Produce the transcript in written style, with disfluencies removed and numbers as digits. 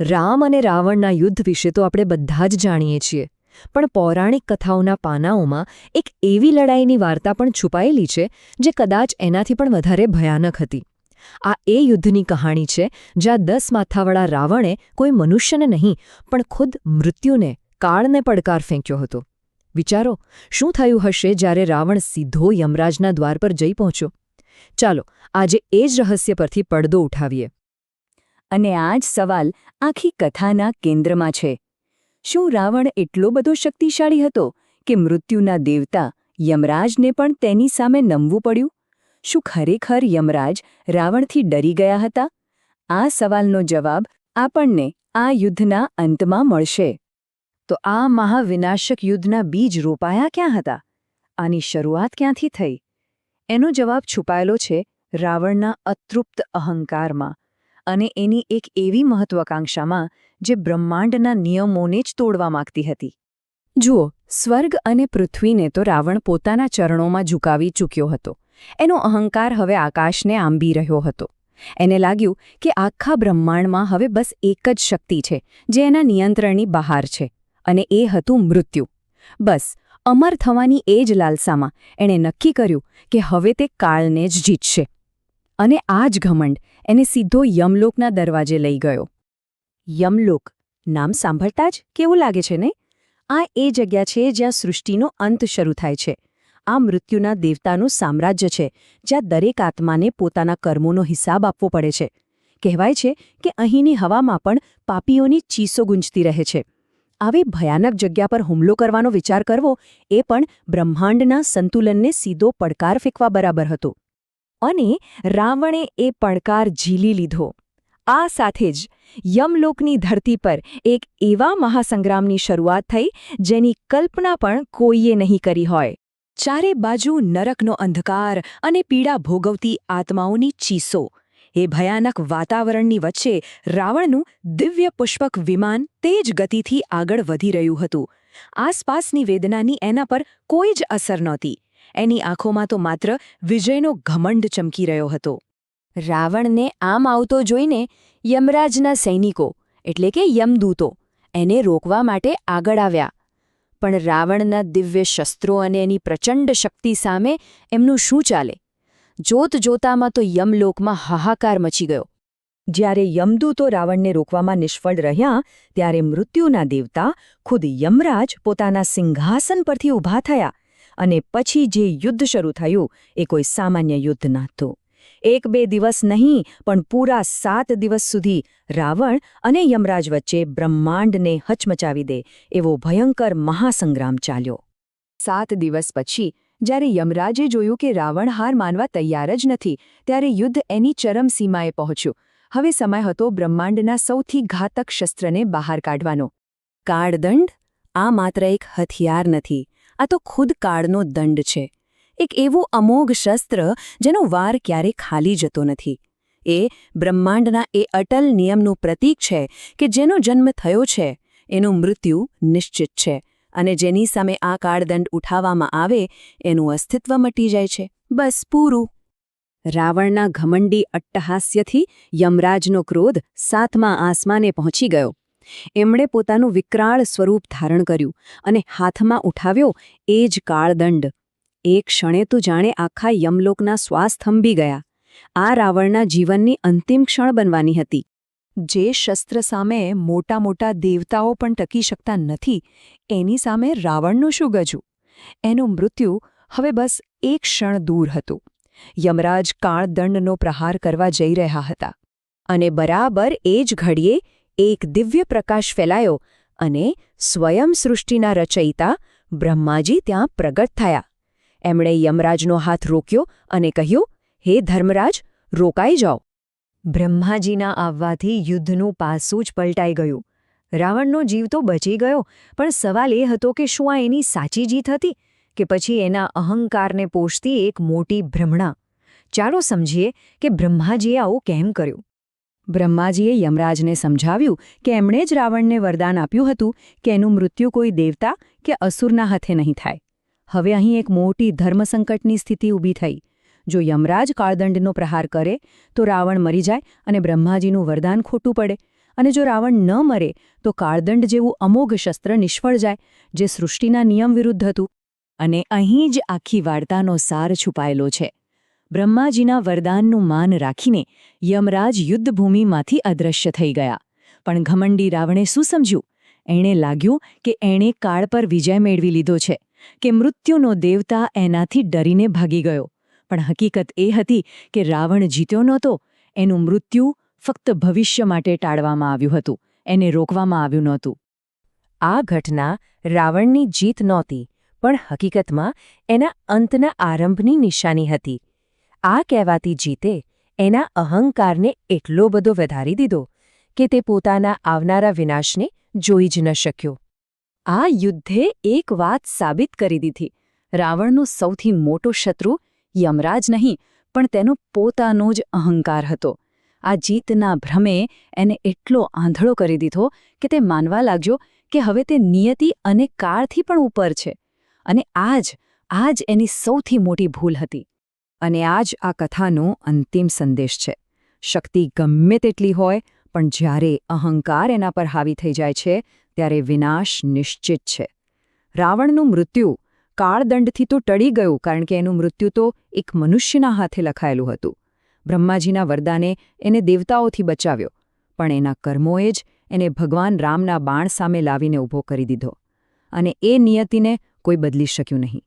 રામ અને રાવણના યુદ્ધ વિશે તો આપણે બધા જ જાણીએ છીએ, પણ પૌરાણિક કથાઓના પાનાઓમાં એક એવી લડાઈની વાર્તા પણ છુપાયેલી છે જે કદાચ એનાથી પણ વધારે ભયાનક હતી. આ એ યુદ્ધની કહાણી છે જ્યાં 10 માથાવાળા રાવણે કોઈ મનુષ્યને નહીં પણ ખુદ મૃત્યુને, કાળને પડકાર ફેંક્યો હતો. વિચારો, શું થયું હશે જ્યારે રાવણ સીધો યમરાજના દ્વાર પર જઈ પહોંચ્યો? ચાલો આજે એ જ રહસ્ય પરથી પડદો ઉઠાવીએ. અને આ જ સવાલ આખી કથાના કેન્દ્રમાં છે. શું રાવણ એટલો બધો શક્તિશાળી હતો કે મૃત્યુના દેવતા યમરાજને પણ તેની સામે નમવું પડ્યું? શું ખરેખર યમરાજ રાવણથી ડરી ગયા હતા? આ સવાલનો જવાબ આપણને આ યુદ્ધના અંતમાં મળશે. તો આ મહાવિનાશક યુદ્ધના બીજ રોપાયા ક્યાં હતા? આની શરૂઆત ક્યાંથી થઈ? એનો જવાબ છુપાયેલો છે રાવણના અતૃપ્ત અહંકારમાં અને એની એક એવી મહત્વાકાંક્ષામાં જે બ્રહ્માંડના નિયમોને જ તોડવા માંગતી હતી. જુઓ, સ્વર્ગ અને પૃથ્વીને તો રાવણ પોતાના ચરણોમાં ઝુકાવી ચૂક્યો હતો. એનો અહંકાર હવે આકાશને આંબી રહ્યો હતો. એને લાગ્યું કે આખા બ્રહ્માંડમાં હવે બસ એક જ શક્તિ છે જે એના નિયંત્રણની બહાર છે, અને એ હતું મૃત્યુ. બસ અમર થવાની એ જ લાલસામાં એણે નક્કી કર્યું કે હવે તે કાળને જ જીતશે. અને આ જ ઘમંડ એને સીધો યમલોકના દરવાજે લઈ ગયો. યમલોક નામ સાંભળતા જ કેવું લાગે છે ને? આ એ જગ્યા છે જ્યાં સૃષ્ટિનો અંત શરૂ થાય છે. આ મૃત્યુના દેવતાનું સામ્રાજ્ય છે જ્યાં દરેક આત્માને પોતાના કર્મોનો હિસાબ આપવો પડે છે. કહેવાય છે કે અહીંની હવામાં પણ પાપીઓની ચીસો ગુંજતી રહે છે. આવી ભયાનક જગ્યા પર હુમલો કરવાનો વિચાર કરવો એ પણ બ્રહ્માંડના સંતુલનને સીધો પડકાર ફેંકવા બરાબર હતો. અને રાવણે એ પડકાર ઝીલી લીધો. આ સાથે જ યમલોકની ધરતી પર એક એવા મહાસંગ્રામની શરૂઆત થઈ જેની કલ્પના પણ કોઈએ નહીં કરી હોય. ચારે બાજુ નરકનો અંધકાર અને પીડા ભોગવતી આત્માઓની ચીસો. એ ભયાનક વાતાવરણની વચ્ચે રાવણનું દિવ્ય પુષ્પક વિમાન તેજ ગતિથી આગળ વધી રહ્યું હતું. આસપાસની વેદનાની એના પર કોઈ જ અસર નહોતી. એની આંખોમાં તો માત્ર વિજયનો ઘમંડ ચમકી રહ્યો હતો. રાવણને આમ આવતો જોઈને યમરાજના સૈનિકો એટલે કે યમદૂતો એને રોકવા માટે આગળ આવ્યા. પણ રાવણના દિવ્ય શસ્ત્રો અને એની પ્રચંડ શક્તિ સામે એમનું શું ચાલે? જોતજોતામાં તો યમલોકમાં હાહાકાર મચી ગયો. જ્યારે યમદૂતો રાવણને રોકવામાં નિષ્ફળ રહ્યા ત્યારે મૃત્યુના દેવતા ખુદ યમરાજ પોતાના સિંહાસન પરથી ઊભા થયા. અને પછી જે યુદ્ધ શરૂ થયું એ કોઈ સામાન્ય યુદ્ધ નહોતું. 1-2 દિવસ નહીં પણ પૂરા 7 દિવસ સુધી રાવણ અને યમરાજ વચ્ચે બ્રહ્માંડને હચમચાવી દે એવો ભયંકર મહાસંગ્રામ ચાલ્યો. 7 દિવસ પછી જ્યારે યમરાજે જોયું કે રાવણ હાર માનવા તૈયાર જ નથી, ત્યારે યુદ્ધ એની ચરમસીમાએ પહોંચ્યું. હવે સમય હતો બ્રહ્માંડના સૌથી ઘાતક શસ્ત્રને બહાર કાઢવાનો. કાળદંડ આ માત્ર એક હથિયાર નથી, આ તો ખુદ કાળનો દંડ છે. એક એવું અમોઘ શસ્ત્ર જેનો વાર ક્યારે ખાલી જતો નથી. એ બ્રહ્માંડના એ અટલ નિયમનું પ્રતીક છે કે જેનો જન્મ થયો છે એનું મૃત્યુ નિશ્ચિત છે, અને જેની સામે આ કાળદંડ ઉઠાવવામાં આવે એનું અસ્તિત્વ મટી જાય છે. બસ પૂરું. રાવણના ઘમંડી અટ્ટહાસ્યથી યમરાજનો ક્રોધ 7મા આસમાને પહોંચી ગયો. એમણે પોતાનું વિકરાળ સ્વરૂપ ધારણ કર્યું અને હાથમાં ઉઠાવ્યો એ જ કાળદંડ. એ ક્ષણે તો જાણે આખા યમલોકના શ્વાસ થંભી ગયા. આ રાવણના જીવનની અંતિમ ક્ષણ બનવાની હતી. જે શસ્ત્ર સામે મોટા મોટા દેવતાઓ પણ ટકી શકતા નથી, એની સામે રાવણનું શું ગજું? એનું મૃત્યુ હવે બસ એક ક્ષણ દૂર હતું. યમરાજ કાળદંડનો પ્રહાર કરવા જઈ રહ્યા હતા. અને બરાબર એ જ ઘડીએ એક દિવ્ય પ્રકાશ ફેલાયો અને સ્વયં સૃષ્ટિના રચયિતા બ્રહ્માજી ત્યાં પ્રગટ થયા. એમણે યમરાજનો હાથ રોક્યો અને કહ્યું, હે ધર્મરાજ, રોકાઈ જાઓ. બ્રહ્માજીના આવવાથી યુદ્ધનું પાસું જ પલટાઈ ગયું. રાવણનો જીવ તો બચી ગયો, પણ સવાલ એ હતો કે શું આ એની સાચી જીત હતી કે પછી એના અહંકારને પોષતી એક મોટી ભ્રમણા? ચાલો સમજીએ કે બ્રહ્માજીએ આવું કેમ કર્યું. બ્રહ્માજીએ યમરાજને સમજાવ્યું કે એમણે જ રાવણને વરદાન આપ્યું હતું કે એનું મૃત્યુ કોઈ દેવતા કે અસુરના હાથે નહીં થાય. હવે અહીં એક મોટી ધર્મસંકટની સ્થિતિ ઊભી થઈ. જો યમરાજ કાળદંડનો પ્રહાર કરે તો રાવણ મરી જાય અને બ્રહ્માજીનું વરદાન ખોટું પડે, અને જો રાવણ ન મરે તો કાળદંડ જેવું અમોઘ શસ્ત્ર નિષ્ફળ જાય, જે સૃષ્ટિના નિયમ વિરુદ્ધ હતું. અને અહીં જ આખી વાર્તાનો સાર છુપાયેલો છે. બ્રહ્માજીના વરદાનનું માન રાખીને યમરાજ યુદ્ધભૂમિમાંથી અદૃશ્ય થઈ ગયા. પણ ઘમંડી રાવણે શું સમજ્યું? એણે લાગ્યું કે એણે કાળ પર વિજય મેળવી લીધો છે, કે મૃત્યુનો દેવતા એનાથી ડરીને ભાગી ગયો. પણ હકીકત એ હતી કે રાવણ જીત્યો નહોતો. એનું મૃત્યુ ફક્ત ભવિષ્ય માટે ટાળવામાં આવ્યું હતું, એને રોકવામાં આવ્યું નહોતું. આ ઘટના રાવણની જીત નહોતી, પણ હકીકતમાં એના અંતના આરંભની નિશાની હતી. આ કહેવાતી જીતે એના અહંકારને એટલો બધો વધારી દીધો કે તે પોતાના આવનારા વિનાશને જોઈ જ ન શક્યો. આ યુદ્ધે એક વાત સાબિત કરી દીધી: રાવણનો સૌથી મોટો શત્રુ યમરાજ નહીં, પણ તેનો પોતાનો જ અહંકાર હતો. આ જીતના ભ્રમે એને એટલો આંધળો કરી દીધો કે તે માનવા લાગ્યો કે હવે તે નિયતિ અને કાળથી પણ ઉપર છે. અને આ જ એની સૌથી મોટી ભૂલ હતી. અને આ જ આ કથાનો અંતિમ સંદેશ છે. શક્તિ ગમે તેટલી હોય, પણ જ્યારે અહંકાર એના પર હાવી થઈ જાય છે, ત્યારે વિનાશ નિશ્ચિત છે. રાવણનું મૃત્યુ કાળદંડથી તો ટળી ગયું, કારણ કે એનું મૃત્યુ તો એક મનુષ્યના હાથે લખાયેલું હતું. બ્રહ્માજીના વરદાને એને દેવતાઓથી બચાવ્યો, પણ એના કર્મોએ જ એને ભગવાન રામના બાણ સામે લાવીને ઊભો કરી દીધો. અને એ નિયતિને કોઈ બદલી શક્યું નહીં.